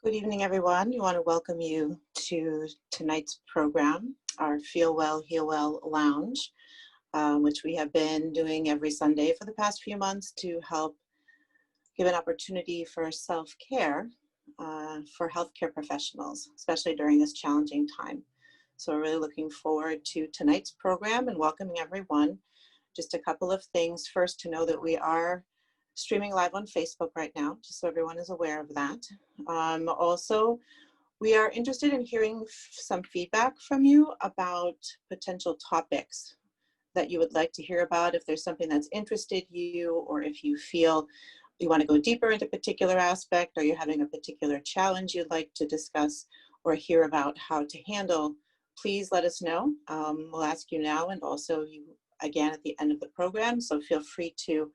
Good evening, everyone. We want to welcome you to tonight's program, our Feel Well, Heal Well Lounge, which we have been doing every Sunday for the past few months to help give an opportunity for self-care for healthcare professionals, especially during this challenging time. So we're really looking forward to tonight's program and welcoming everyone. Just a couple of things. First, to know that we are streaming live on Facebook right now, just so everyone is aware of that. Also, we are interested in hearing some feedback from you about potential topics that you would like to hear about, if there's something that's interested you, or if you feel you want to go deeper into a particular aspect, or you're having a particular challenge you'd like to discuss or hear about how to handle, please let us know. We'll ask you now and also you again at the end of the program, so feel free to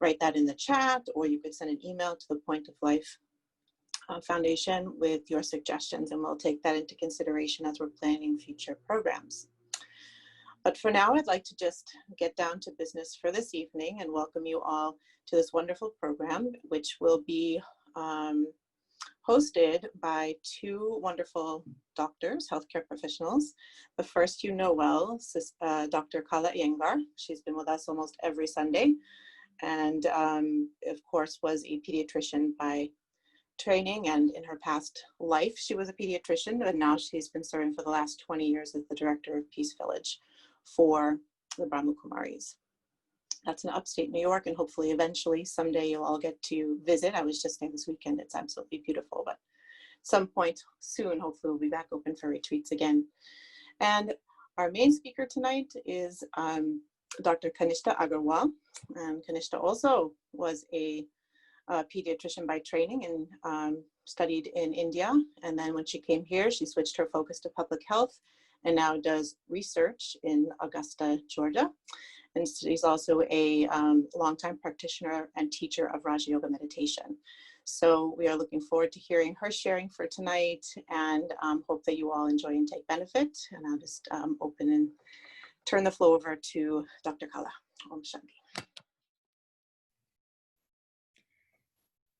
write that in the chat, or you could send an email to the Point of Life Foundation with your suggestions, and we'll take that into consideration as we're planning future programs. But for now, I'd like to just get down to business for this evening and welcome you all to this wonderful program, which will be hosted by two wonderful doctors, healthcare professionals. The first you know well, Dr. Kala Iyengar. She's been with us almost every Sunday, and of course was a pediatrician by training, and in her past life she was a pediatrician, and now she's been serving for the last 20 years as the director of Peace Village for the Brahma Kumaris. That's in upstate New York, and hopefully eventually someday you'll all get to visit. I was just there this weekend. It's absolutely beautiful, but at some point soon hopefully we'll be back open for retreats again. And our main speaker tonight is Dr. Kanishtha Agarwal. Kanishtha also was a pediatrician by training and studied in India. And then when she came here, she switched her focus to public health and now does research in Augusta, Georgia. And she's also a longtime practitioner and teacher of Raja Yoga meditation. So we are looking forward to hearing her sharing for tonight, and hope that you all enjoy and take benefit. And I'll just open and turn the floor over to Dr. Kala. Om Shanti.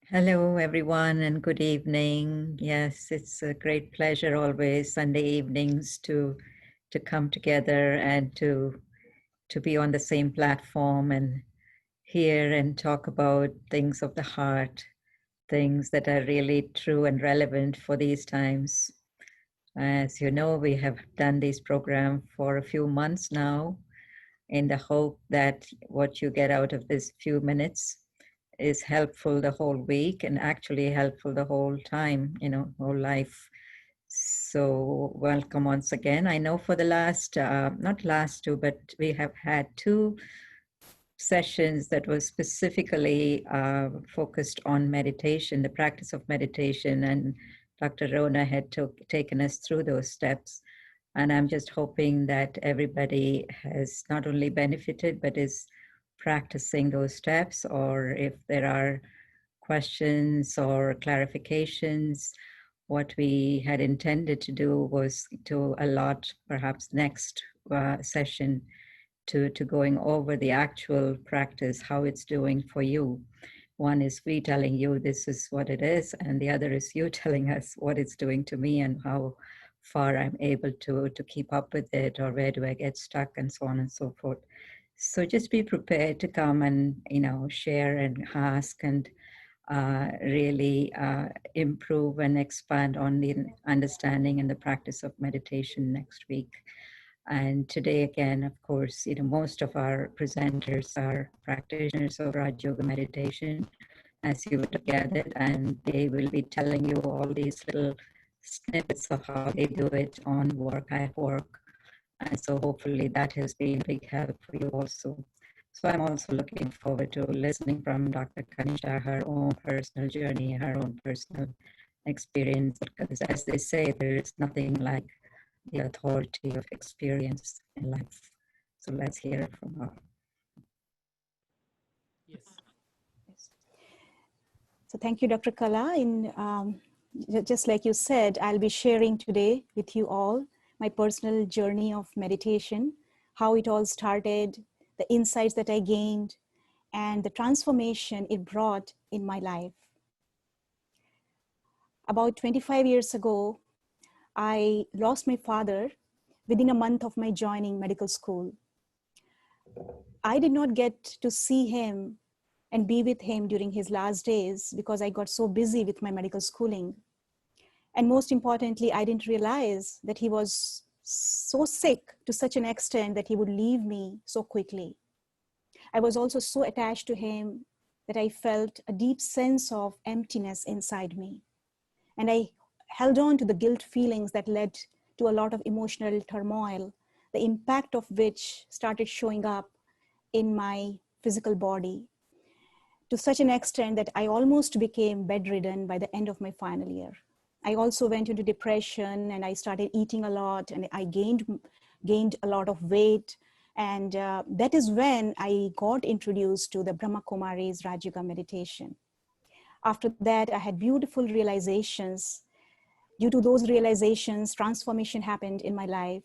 Hello, everyone, and good evening. Yes, it's a great pleasure always Sunday evenings to come together and to be on the same platform and hear and talk about things of the heart, things that are really true and relevant for these times. As you know, we have done this program for a few months now in the hope that what you get out of this few minutes is helpful the whole week and actually helpful the whole time, whole life. So welcome once again. I know for the last, not last two, but we have had two sessions that were specifically focused on meditation, the practice of meditation, and Dr. Rona had taken us through those steps. And I'm just hoping that everybody has not only benefited, but is practicing those steps, or if there are questions or clarifications. What we had intended to do was to allot perhaps next session to going over the actual practice, how it's doing for you. One is we telling you this is what it is, and the other is you telling us what it's doing to me and how far I'm able to keep up with it, or where do I get stuck, and so on and so forth. So just be prepared to come and share and ask and really improve and expand on the understanding and the practice of meditation next week. And today again, of course, most of our presenters are practitioners of Raja Yoga meditation, as you would have gathered, and they will be telling you all these little snippets of how they do it on work at work. And so hopefully that has been a big help for you also. So I'm also looking forward to listening from Dr. Kanishtha, her own personal journey, her own personal experience, because as they say, there is nothing like the authority of experience in life. So let's hear it from her. Yes. So thank you, Dr. Kala. Just like you said, I'll be sharing today with you all my personal journey of meditation, how it all started, the insights that I gained, and the transformation it brought in my life. About 25 years ago, I lost my father within a month of my joining medical school. I did not get to see him and be with him during his last days because I got so busy with my medical schooling. And most importantly, I didn't realize that he was so sick to such an extent that he would leave me so quickly. I was also so attached to him that I felt a deep sense of emptiness inside me. And I held on to the guilt feelings that led to a lot of emotional turmoil, the impact of which started showing up in my physical body to such an extent that I almost became bedridden by the end of my final year. I also went into depression and I started eating a lot and I gained a lot of weight. And that is when I got introduced to the Brahma Kumari's Raj Yoga meditation. After that, I had beautiful realizations. Due to those realizations, transformation happened in my life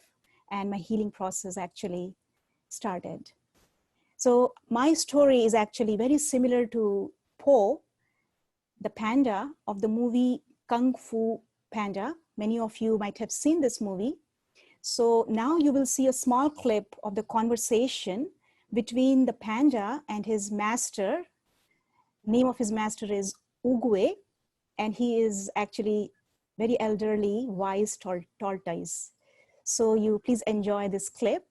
and my healing process actually started. So my story is actually very similar to Po, the panda of the movie Kung Fu Panda. Many of you might have seen this movie. So now you will see a small clip of the conversation between the panda and his master. Name of his master is Ugwe, and he is actually very elderly, wise tortoise. So you please enjoy this clip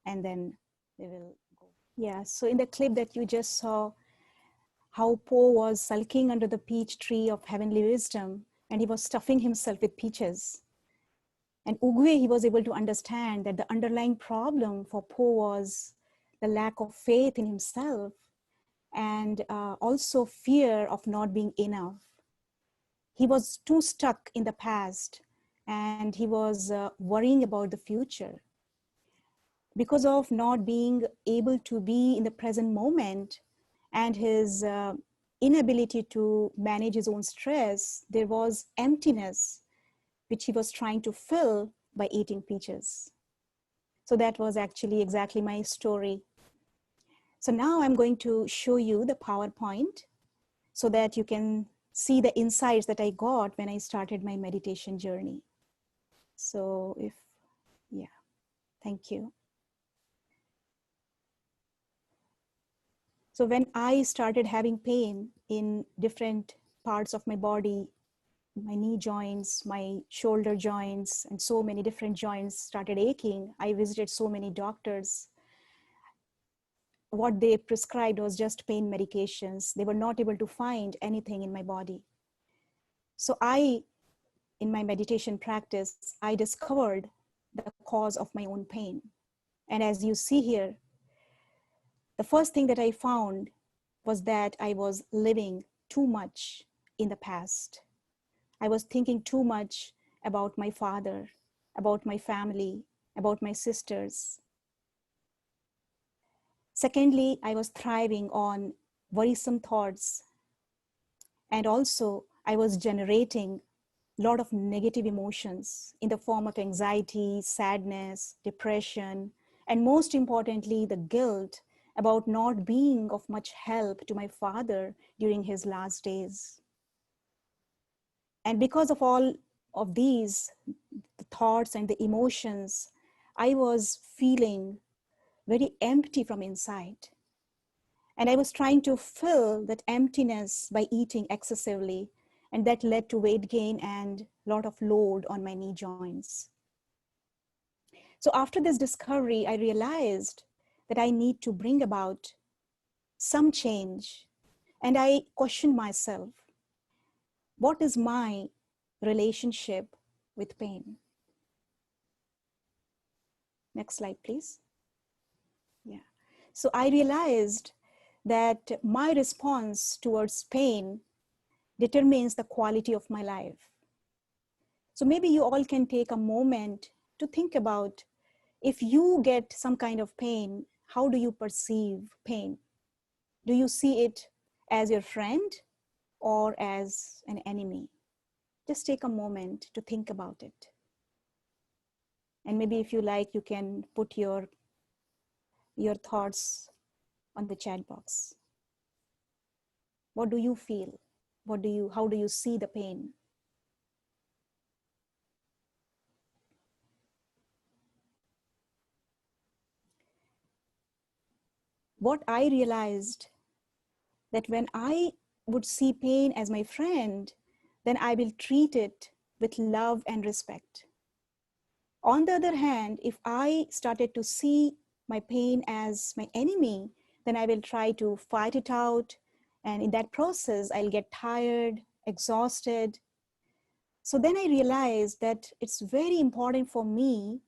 and then we will go. Yeah, so in the clip that you just saw, how Po was sulking under the peach tree of heavenly wisdom and he was stuffing himself with peaches. And Ugwe, he was able to understand that the underlying problem for Po was the lack of faith in himself and also fear of not being enough. He was too stuck in the past and he was worrying about the future. Because of not being able to be in the present moment and his inability to manage his own stress, there was emptiness which he was trying to fill by eating peaches. So that was actually exactly my story. So now I'm going to show you the PowerPoint so that you can see the insights that I got when I started my meditation journey. So thank you. So when I started having pain in different parts of my body, my knee joints, my shoulder joints, and so many different joints started aching, I visited so many doctors. What they prescribed was just pain medications. They were not able to find anything in my body. So in my meditation practice, I discovered the cause of my own pain. And as you see here, the first thing that I found was that I was living too much in the past. I was thinking too much about my father, about my family, about my sisters. Secondly, I was thriving on worrisome thoughts. And also, I was generating a lot of negative emotions in the form of anxiety, sadness, depression, and most importantly, the guilt about not being of much help to my father during his last days. And because of all of these, the thoughts and the emotions, I was feeling very empty from inside. And I was trying to fill that emptiness by eating excessively. And that led to weight gain and a lot of load on my knee joints. So after this discovery, I realized that I need to bring about some change. And I questioned myself, what is my relationship with pain? Next slide, please. Yeah. So I realized that my response towards pain determines the quality of my life. So maybe you all can take a moment to think about, if you get some kind of pain, how do you perceive pain? Do you see it as your friend or as an enemy? Just take a moment to think about it. And maybe if you like, you can put your thoughts on the chat box. What do you feel? How do you see the pain? what I realized, that when I would see pain as my friend, then I will treat it with love and respect. On the other hand, if I started to see my pain as my enemy, then I will try to fight it out. And in that process, I'll get tired, exhausted. So then I realized that it's very important for me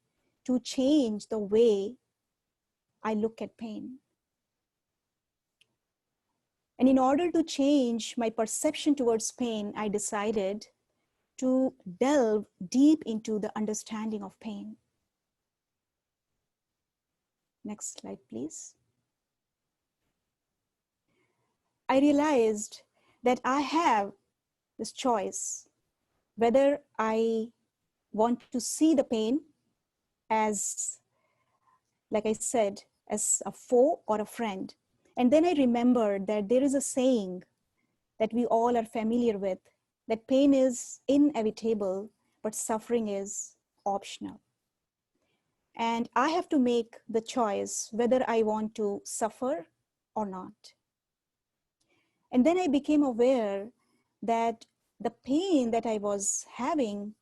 to change the way I look at pain. And in order to change my perception towards pain, I decided to delve deep into the understanding of pain. Next slide, please. I realized that I have this choice, whether I want to see the pain as, like I said, as a foe or a friend. And then I remembered that there is a saying that we all are familiar with, that pain is inevitable, but suffering is optional. And I have to make the choice whether I want to suffer or not. And then I became aware that the pain that I was having,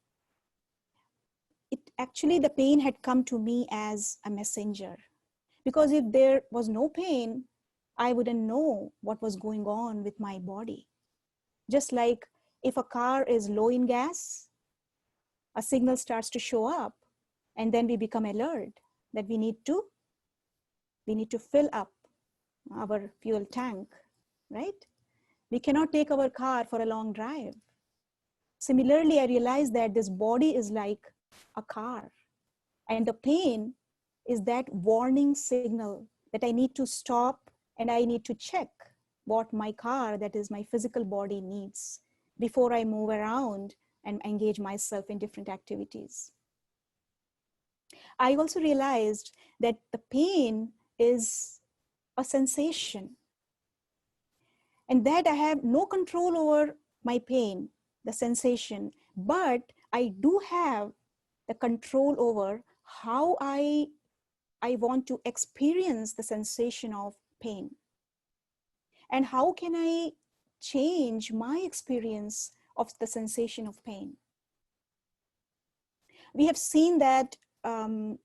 the pain had come to me as a messenger. Because if there was no pain, I wouldn't know what was going on with my body. Just like if a car is low in gas, a signal starts to show up, and then we become alert that we need to fill up our fuel tank, right? We cannot take our car for a long drive. Similarly, I realized that this body is like a car, and the pain is that warning signal that I need to stop and I need to check what my car, that is my physical body, needs before I move around and engage myself in different activities. I also realized that the pain is a sensation, and that I have no control over my pain, the sensation, but I do have the control over how I want to experience the sensation of pain. And how can I change my experience of the sensation of pain? We have seen that the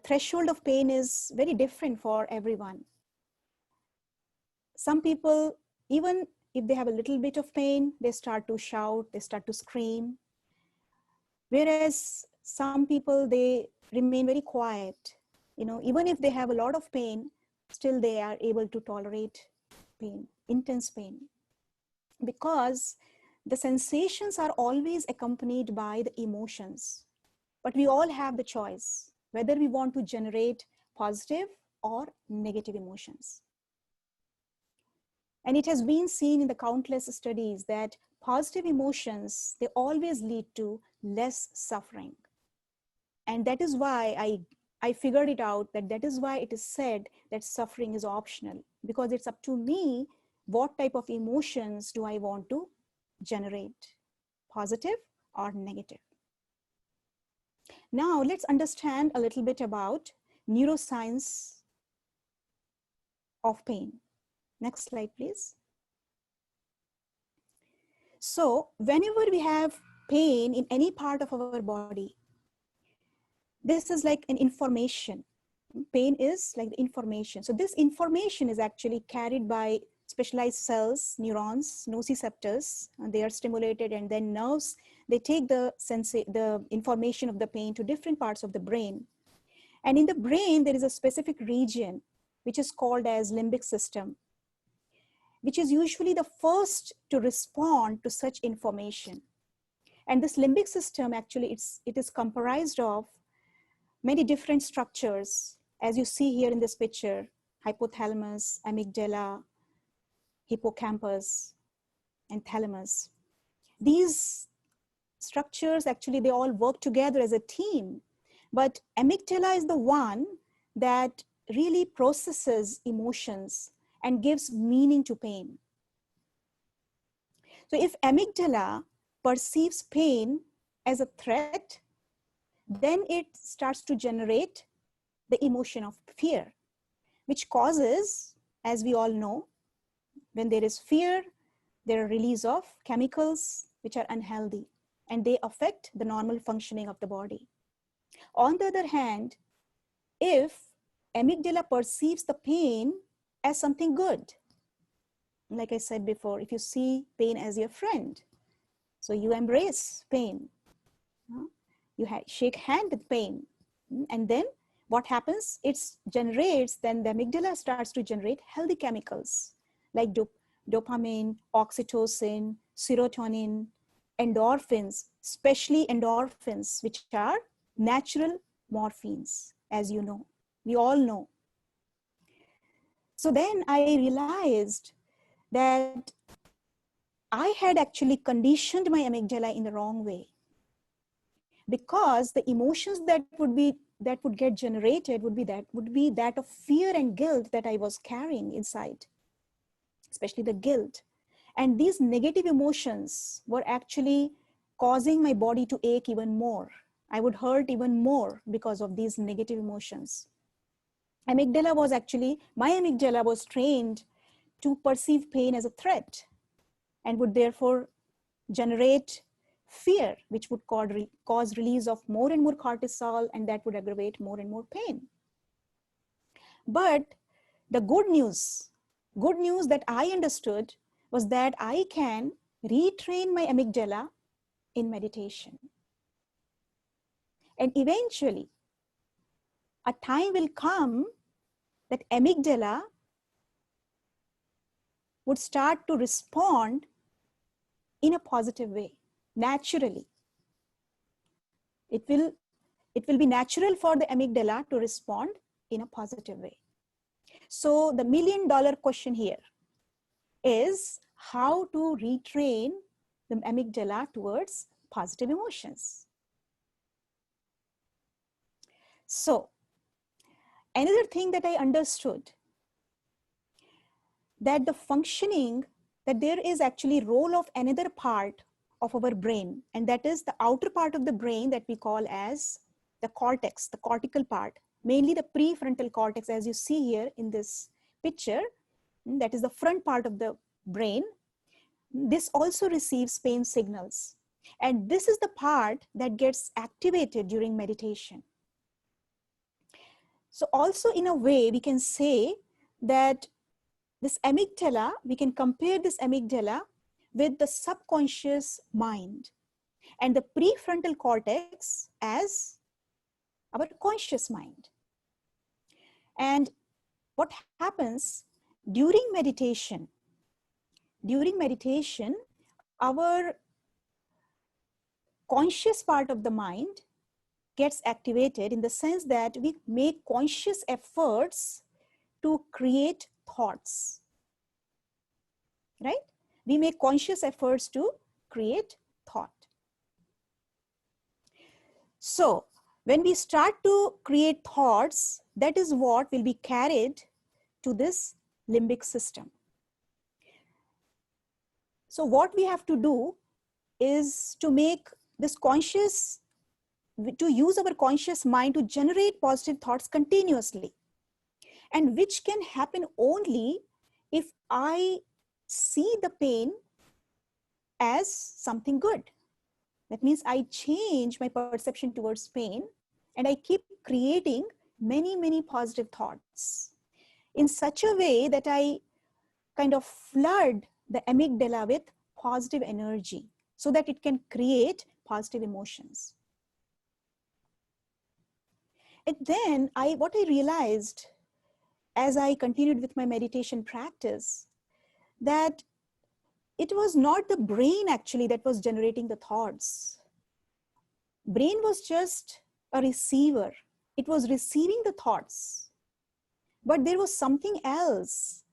threshold of pain is very different for everyone. Some people, even if they have a little bit of pain, they start to shout, they start to scream. Whereas some people, they remain very quiet. Even if they have a lot of pain, still they are able to tolerate pain, intense pain. Because the sensations are always accompanied by the emotions. But we all have the choice whether we want to generate positive or negative emotions. And it has been seen in the countless studies that positive emotions, they always lead to less suffering. And that is why I figured it out, that is why it is said that suffering is optional, because it's up to me what type of emotions do I want to generate, positive or negative. Now let's understand a little bit about neuroscience of pain. Next slide, please. So whenever we have pain in any part of our body, this is like an information. Pain is like the information. So this information is actually carried by specialized cells, neurons, nociceptors, and they are stimulated, and then nerves, they take the information of the pain to different parts of the brain. And in the brain, there is a specific region which is called as limbic system, which is usually the first to respond to such information. And this limbic system, actually, it is comprised of many different structures, as you see here in this picture: hypothalamus, amygdala, hippocampus, and thalamus. These structures, actually, they all work together as a team. But amygdala is the one that really processes emotions and gives meaning to pain. So if amygdala perceives pain as a threat, then it starts to generate the emotion of fear. which causes, as we all know, when there is fear, there are release of chemicals which are unhealthy, and they affect the normal functioning of the body. On the other hand, if amygdala perceives the pain as something good, like I said before, if you see pain as your friend, so you embrace pain, you shake hand with pain, and then what happens? It generates, then the amygdala starts to generate healthy chemicals like dopamine, oxytocin, serotonin, endorphins, especially endorphins, which are natural morphines, as you know, we all know. So then I realized that I had actually conditioned my amygdala in the wrong way, because the emotions that would get generated would be that of fear and guilt that I was carrying inside, especially the guilt. And these negative emotions were actually causing my body to ache even more. I would hurt even more because of these negative emotions. My amygdala was trained to perceive pain as a threat and would therefore generate fear, which would cause release of more and more cortisol, and that would aggravate more and more pain. But the good news that I understood was that I can retrain my amygdala in meditation. And eventually, a time will come that amygdala would start to respond in a positive way, naturally. It will be natural for the amygdala to respond in a positive way. So the $1 million question here is how to retrain the amygdala towards positive emotions. So another thing that I understood, that the functioning, that there is actually role of another part of our brain, and that is the outer part of the brain that we call as the cortex, the cortical part, mainly the prefrontal cortex, as you see here in this picture, that is the front part of the brain. This also receives pain signals. And this is the part that gets activated during meditation. So also in a way, we can say that this amygdala, we can compare this amygdala with the subconscious mind and the prefrontal cortex as our conscious mind. And what happens during meditation, our conscious part of the mind gets activated in the sense that we make conscious efforts to create thoughts, right? We make conscious efforts to create thought. So when we start to create thoughts, that is what will be carried to this limbic system. So what we have to do is to make this conscious, to use our conscious mind to generate positive thoughts continuously, and which can happen only if I see the pain as something good. That means I change my perception towards pain and I keep creating many, many positive thoughts in such a way that I kind of flood the amygdala with positive energy so that it can create positive emotions. And then what I realized as I continued with my meditation practice, that it was not the brain actually that was generating the thoughts. Brain was just a receiver. It was receiving the thoughts, but there was something else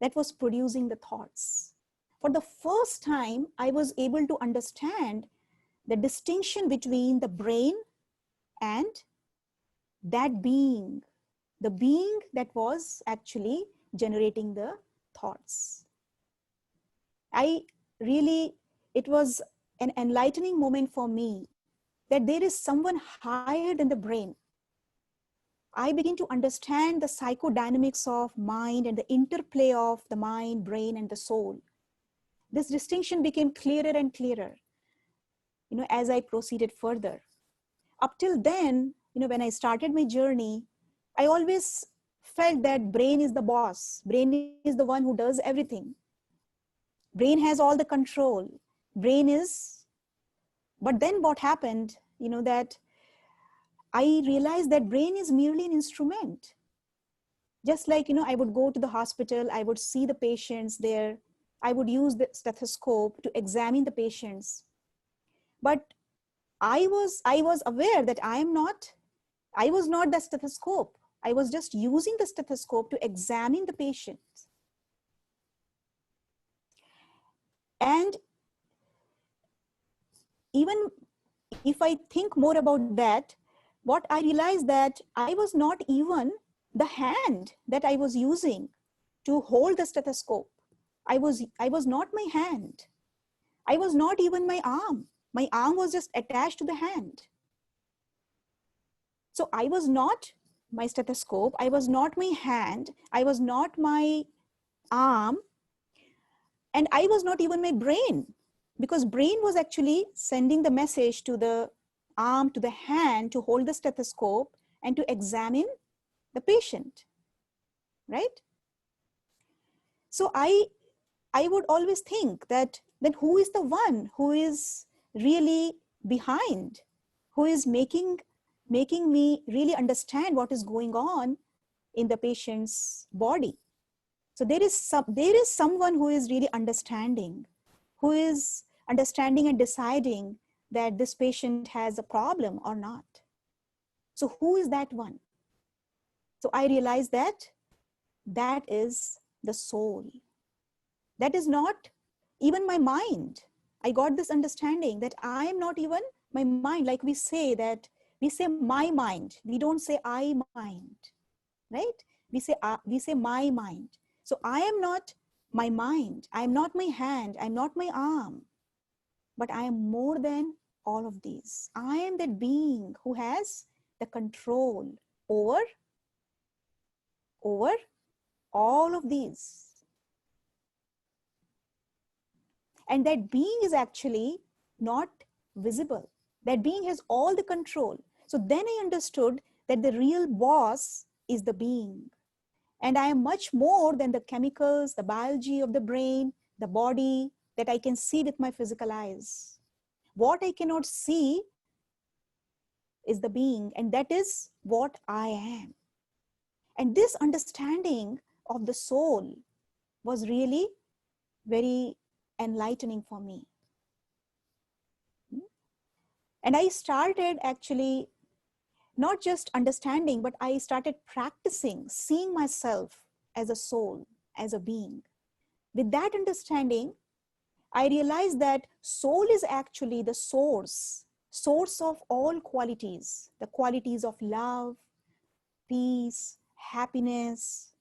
that was producing the thoughts. For the first time, I was able to understand the distinction between the brain and that being, the being that was actually generating the thoughts. It was an enlightening moment for me that there is someone higher than the brain I begin to understand the psychodynamics of mind and the interplay of the mind, brain, and the soul. This distinction became clearer and clearer, as I proceeded further. Up till then, when I started my journey, I always felt that brain is the boss. Brain is the one who does everything. Brain has all the control. But then what happened, that I realized that brain is merely an instrument. Just like, I would go to the hospital, I would see the patients there. I would use the stethoscope to examine the patients. But I was aware that I was not the stethoscope. I was just using the stethoscope to examine the patient. And even if I think more about that, what I realized that I was not even the hand that I was using to hold the stethoscope. I was not my hand. I was not even my arm. My arm was just attached to the hand. So I was not my stethoscope. I was not my hand. I was not my arm. And I was not even my brain, because brain was actually sending the message to the arm, to the hand, to hold the stethoscope and to examine the patient, right? So I would always think that then who is the one who is really behind, who is making me really understand what is going on in the patient's body. So there is someone who is really understanding and deciding that this patient has a problem or not. So who is that one? So I realized that is the soul. That is not even my mind. I got this understanding that I am not even my mind. Like we say my mind. We don't say I mind, right? We say my mind. So I am not my mind. I am not my hand. I'm not my arm. But I am more than all of these. I am that being who has the control over all of these. And that being is actually not visible. That being has all the control. So then I understood that the real boss is the being. And I am much more than the chemicals, the biology of the brain, the body that I can see with my physical eyes. What I cannot see is the being, and that is what I am. And this understanding of the soul was really very enlightening for me. And I started actually not just understanding, but I started practicing seeing myself as a soul, as a being. With that understanding, I realized that soul is actually the source of all qualities, the qualities of love, peace, happiness,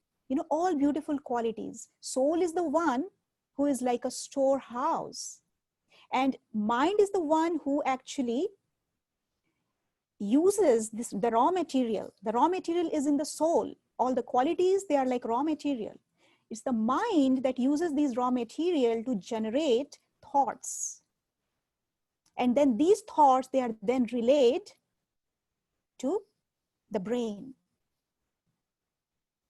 all beautiful qualities. Soul is the one who is like a storehouse. And mind is the one who actually uses the raw material. The raw material is in the soul. All the qualities, they are like raw material. It's the mind that uses these raw material to generate thoughts. And then these thoughts, they are then relayed to the brain.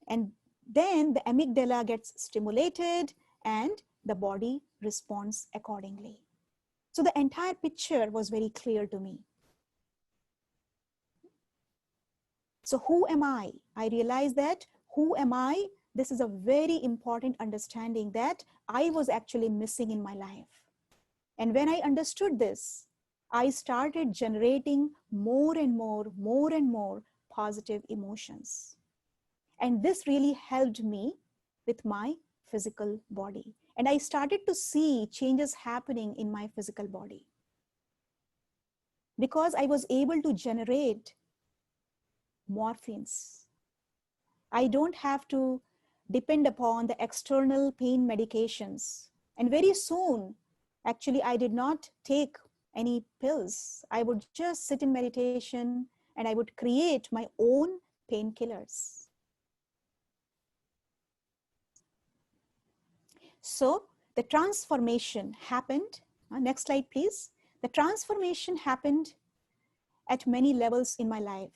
And then the amygdala gets stimulated and the body responds accordingly. So the entire picture was very clear to me. So who am I? I realized that who am I? This is a very important understanding that I was actually missing in my life. And when I understood this, I started generating more and more positive emotions. And this really helped me with my physical body. And I started to see changes happening in my physical body. Because I was able to generate morphines. I don't have to depend upon the external pain medications. And very soon, actually, I did not take any pills. I would just sit in meditation and I would create my own painkillers. So the transformation happened. Next slide, please. The transformation happened at many levels in my life.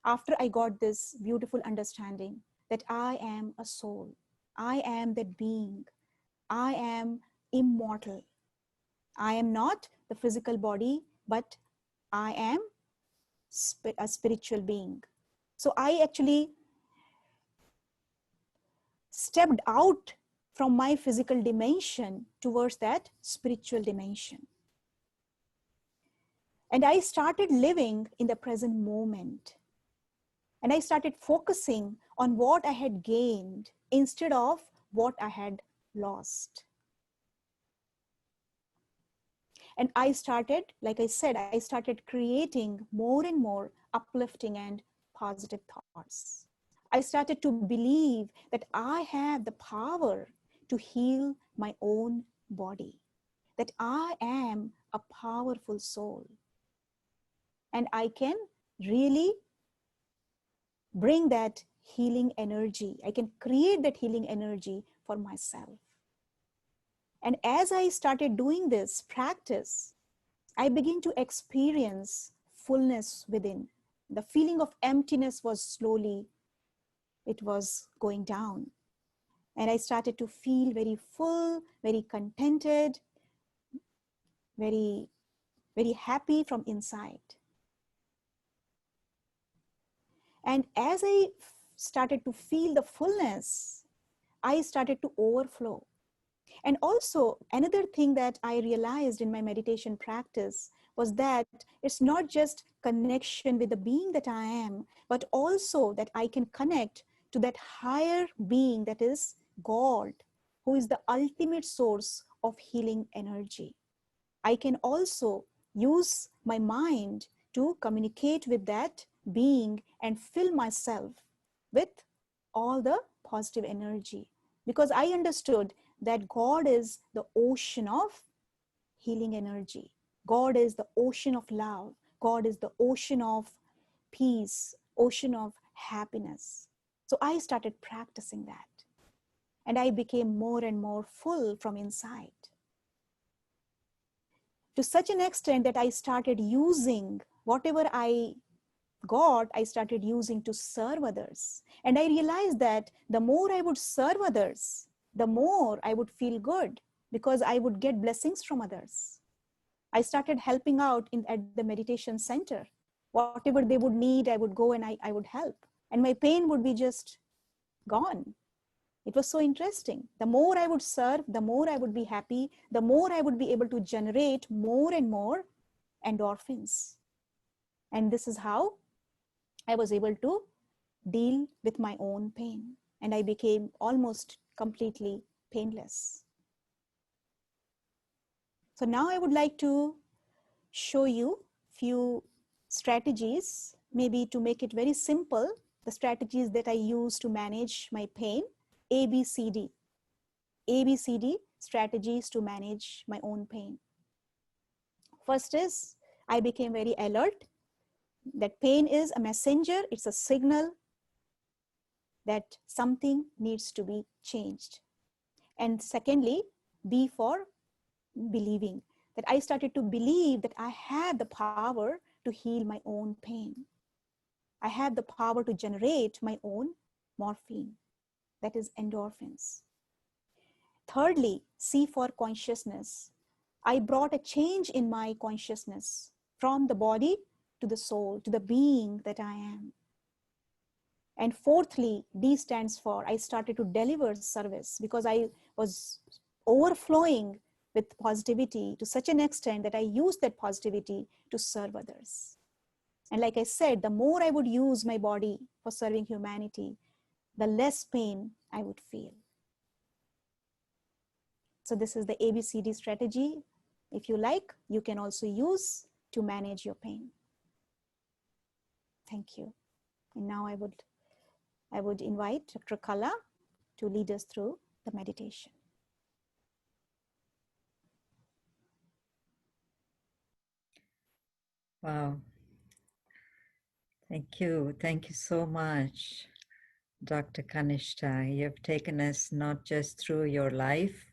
After I got this beautiful understanding that I am a soul, I am that being, I am immortal. I am not the physical body, but I am a spiritual being. So I actually stepped out from my physical dimension towards that spiritual dimension. And I started living in the present moment. And I started focusing on what I had gained instead of what I had lost. And I started, like I said, I started creating more and more uplifting and positive thoughts. I started to believe that I have the power to heal my own body, that I am a powerful soul. And I can really bring that healing energy. I can create that healing energy for myself. And as I started doing this practice, I began to experience fullness within. The feeling of emptiness was slowly, it was going down. And I started to feel very full, very contented, very, very happy from inside. And as I started to feel the fullness, I started to overflow. And also, another thing that I realized in my meditation practice was that it's not just connection with the being that I am, but also that I can connect to that higher being that is God, who is the ultimate source of healing energy. I can also use my mind to communicate with that being and fill myself with all the positive energy, because I understood that God is the ocean of healing energy. God is the ocean of love. God is the ocean of peace, ocean of happiness. So I started practicing that. And I became more and more full from inside. To such an extent that I started using whatever I got, I started using to serve others. And I realized that the more I would serve others, the more I would feel good because I would get blessings from others. I started helping out at the meditation center. Whatever they would need, I would go and I would help. And my pain would be just gone. It was so interesting. The more I would serve, the more I would be happy, the more I would be able to generate more and more endorphins. And this is how I was able to deal with my own pain. And I became almost completely painless. So now I would like to show you few strategies, maybe to make it very simple, the strategies that I use to manage my pain, ABCD strategies to manage my own pain. First is, I became very alert that pain is a messenger, it's a signal that something needs to be changed. And secondly, B for believing, that I started to believe that I have the power to heal my own pain. I have the power to generate my own morphine, that is endorphins. Thirdly, C for consciousness. I brought a change in my consciousness from the body to the soul, to the being that I am. And fourthly, D stands for I started to deliver service because I was overflowing with positivity to such an extent that I used that positivity to serve others. And like I said, the more I would use my body for serving humanity, the less pain I would feel. So this is the ABCD strategy. If you like, you can also use to manage your pain. Thank you. And now I would invite Dr. Kala to lead us through the meditation. Wow. Thank you. Thank you so much, Dr. Kanishtha. You've taken us not just through your life,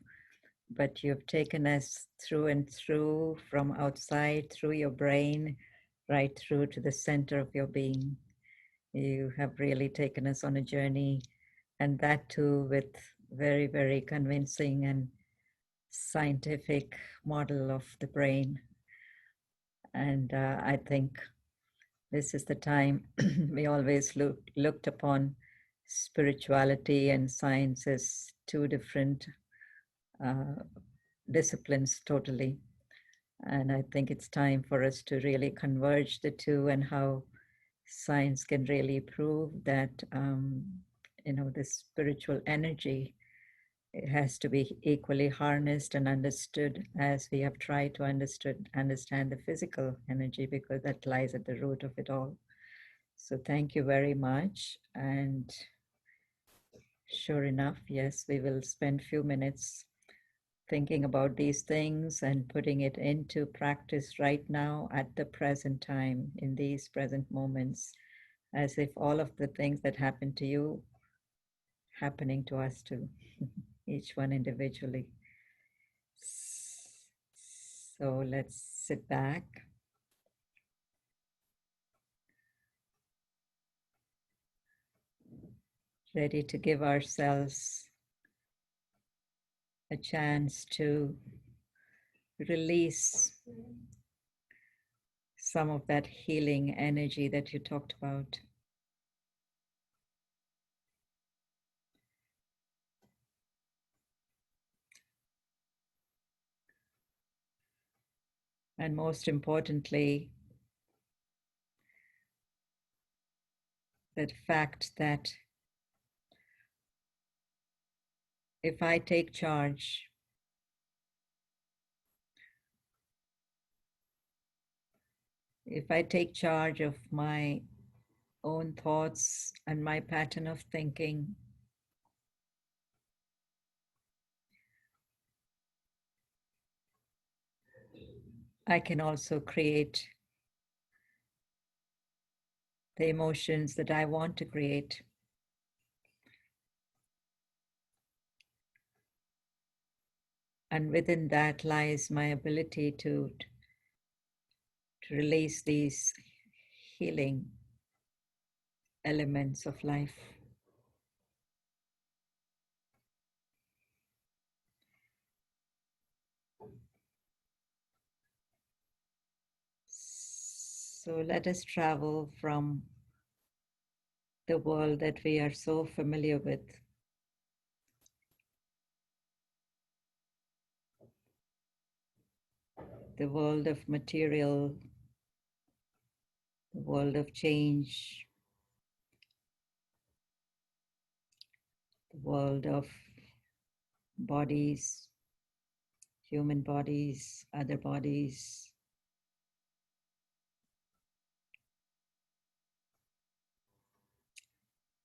but you've taken us through and through, from outside, through your brain, right through to the center of your being. You have really taken us on a journey, and that too with very, very convincing and scientific model of the brain. And I think this is the time we always looked upon spirituality and science as two different disciplines totally. And I think it's time for us to really converge the two, and how science can really prove that, this spiritual energy, it has to be equally harnessed and understood as we have tried to understand the physical energy, because that lies at the root of it all. So thank you very much. And sure enough, yes, we will spend a few minutes thinking about these things and putting it into practice right now at the present time, in these present moments, as if all of the things that happen to you happening to us too, each one individually. So let's sit back. Ready to give ourselves a chance to release some of that healing energy that you talked about. And most importantly, that fact that if I take charge, if I take charge of my own thoughts and my pattern of thinking, I can also create the emotions that I want to create. And within that lies my ability to release these healing elements of life. So let us travel from the world that we are so familiar with, the world of material, the world of change, the world of bodies, human bodies, other bodies,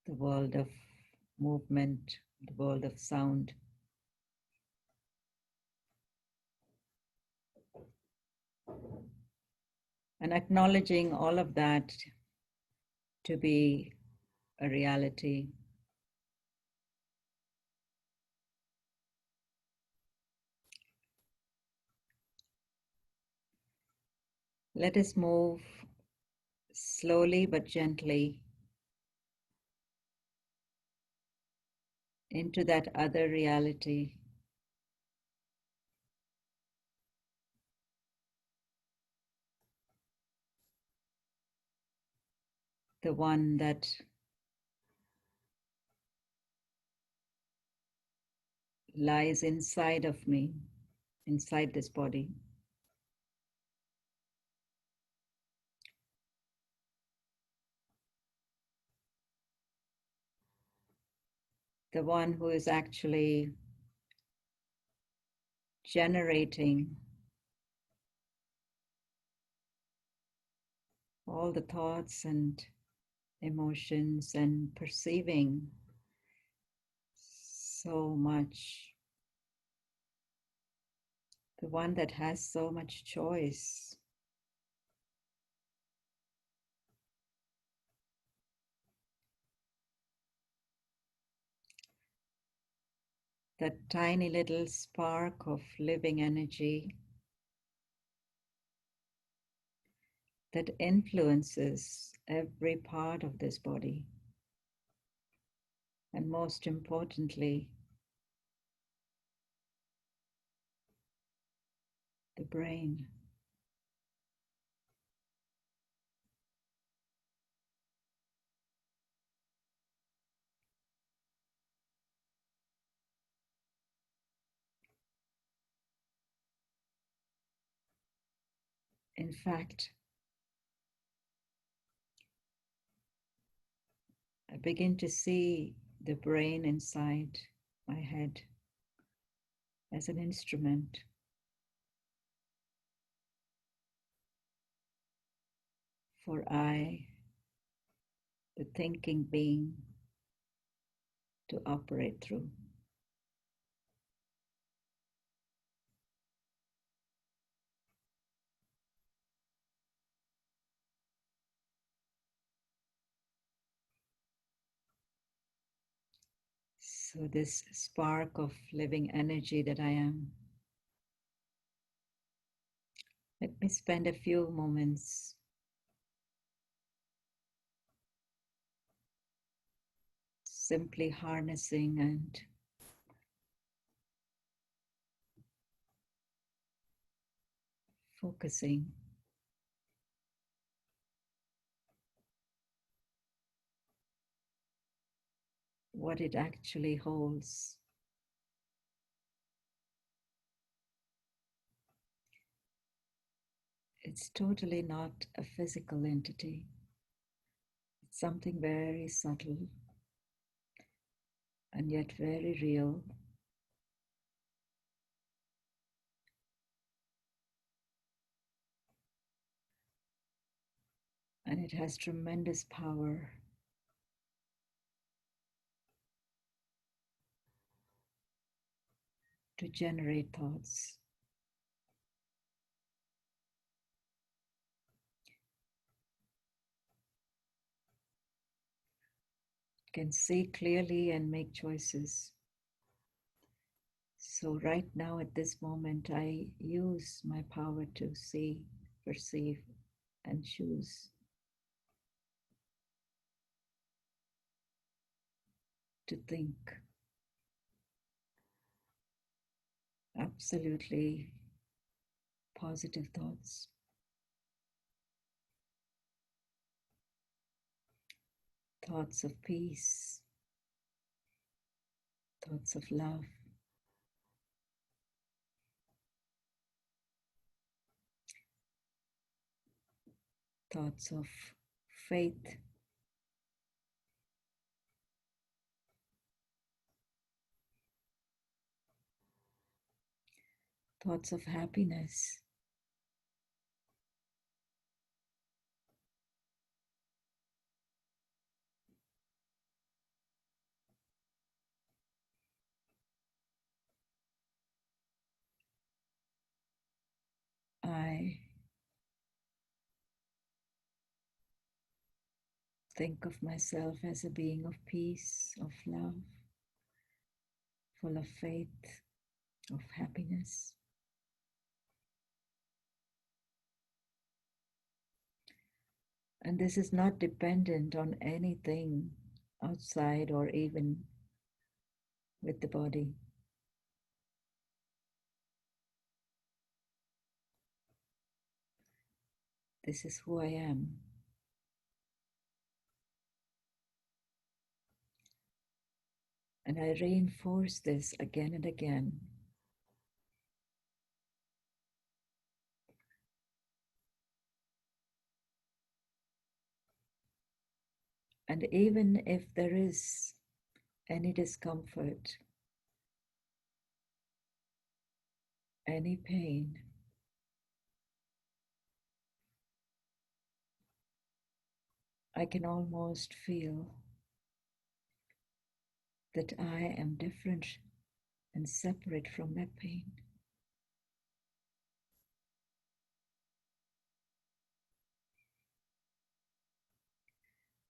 the world of movement, the world of sound. And acknowledging all of that to be a reality. Let us move slowly but gently into that other reality. The one that lies inside of me, inside this body. The one who is actually generating all the thoughts and emotions and perceiving so much. The one that has so much choice. that tiny little spark of living energy that influences every part of this body, and most importantly, the brain. In fact, I begin to see the brain inside my head as an instrument for I, the thinking being, to operate through. So this spark of living energy that I am, let me spend a few moments simply harnessing and focusing what it actually holds. It's totally not a physical entity. It's something very subtle and yet very real. And it has tremendous power to generate thoughts. It can see clearly and make choices. So right now at this moment, I use my power to see, perceive, and choose. To think absolutely positive thoughts. Thoughts of peace, thoughts of love, thoughts of faith, thoughts of happiness, I think of myself as a being of peace, of love, full of faith, of happiness. And this is not dependent on anything outside or even with the body. This is who I am. And I reinforce this again and again. And even if there is any discomfort, any pain, I can almost feel that I am different and separate from that pain.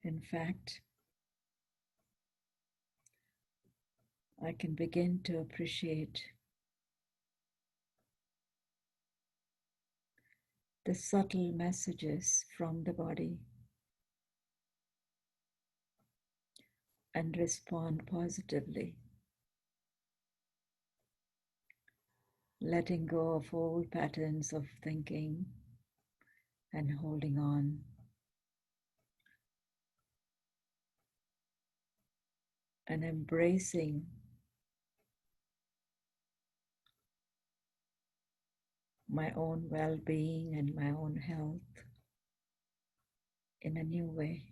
In fact, I can begin to appreciate the subtle messages from the body and respond positively, letting go of old patterns of thinking and holding on. And embracing my own well-being and my own health in a new way.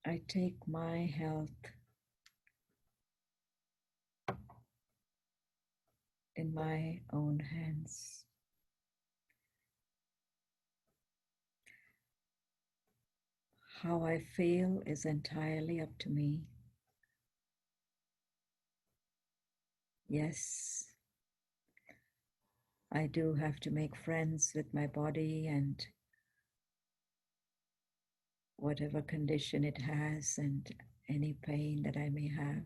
I take my health in my own hands. How I feel is entirely up to me. Yes, I do have to make friends with my body and whatever condition it has and any pain that I may have.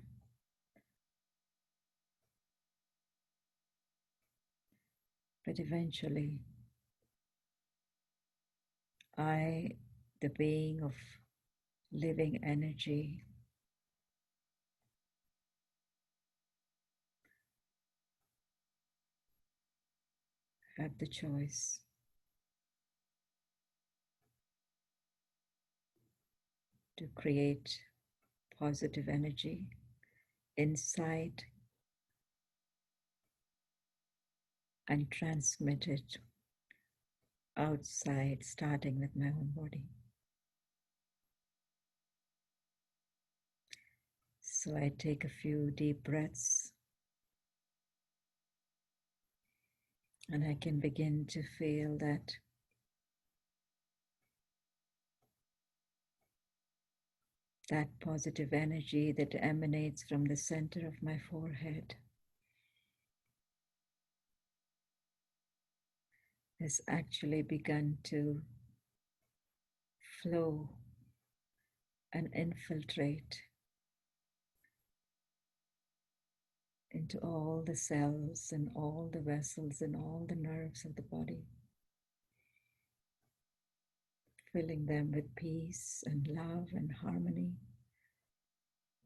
But eventually, I, the being of living energy, have the choice to create positive energy inside and transmit it outside, starting with my own body. So I take a few deep breaths and I can begin to feel that positive energy that emanates from the center of my forehead has actually begun to flow and infiltrate into all the cells and all the vessels and all the nerves of the body, filling them with peace and love and harmony,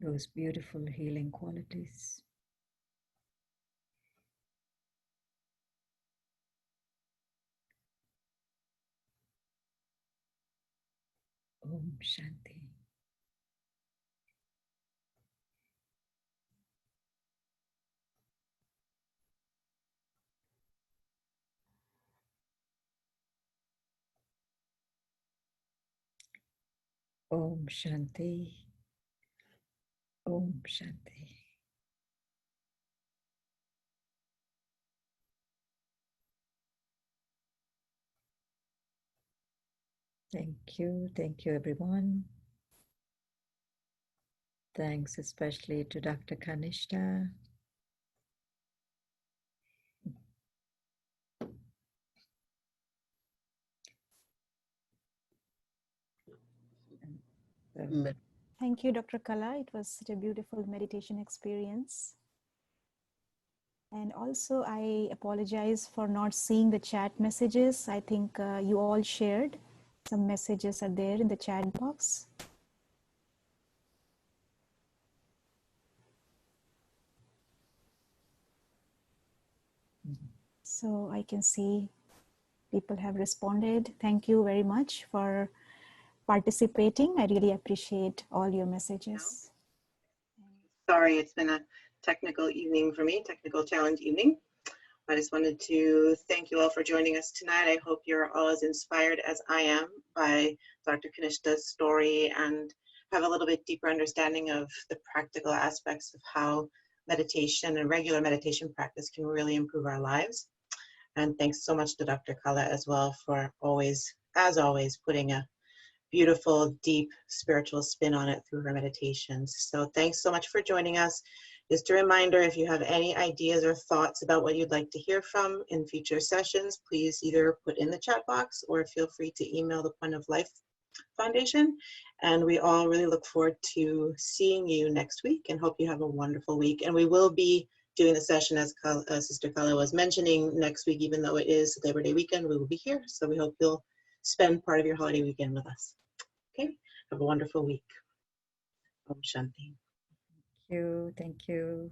those beautiful healing qualities. Om Shanti. Om Shanti. Om Shanti. Thank you everyone. Thanks especially to Dr. Kanishtha. Thank you, Dr. Kala. It was such a beautiful meditation experience. And also, I apologize for not seeing the chat messages. I think you all shared. Some messages are there in the chat box. So I can see people have responded. Thank you very much for participating. I really appreciate all your messages. Sorry, it's been a technical evening for me, technical challenge evening. I just wanted to thank you all for joining us tonight. I hope you're all as inspired as I am by Dr. Kanishta's story and have a little bit deeper understanding of the practical aspects of how meditation and regular meditation practice can really improve our lives. And thanks so much to Dr. Kala as well for always, as always, putting a beautiful, deep spiritual spin on it through her meditations. So thanks so much for joining us. Just a reminder, if you have any ideas or thoughts about what you'd like to hear from in future sessions, please either put in the chat box or feel free to email the Point of Life Foundation. And we all really look forward to seeing you next week and hope you have a wonderful week. And we will be doing the session, as Sister Kala was mentioning, next week, even though it is Labor Day weekend, we will be here. So we hope you'll spend part of your holiday weekend with us. Okay, have a wonderful week. Om Shanti. Thank you. Thank you.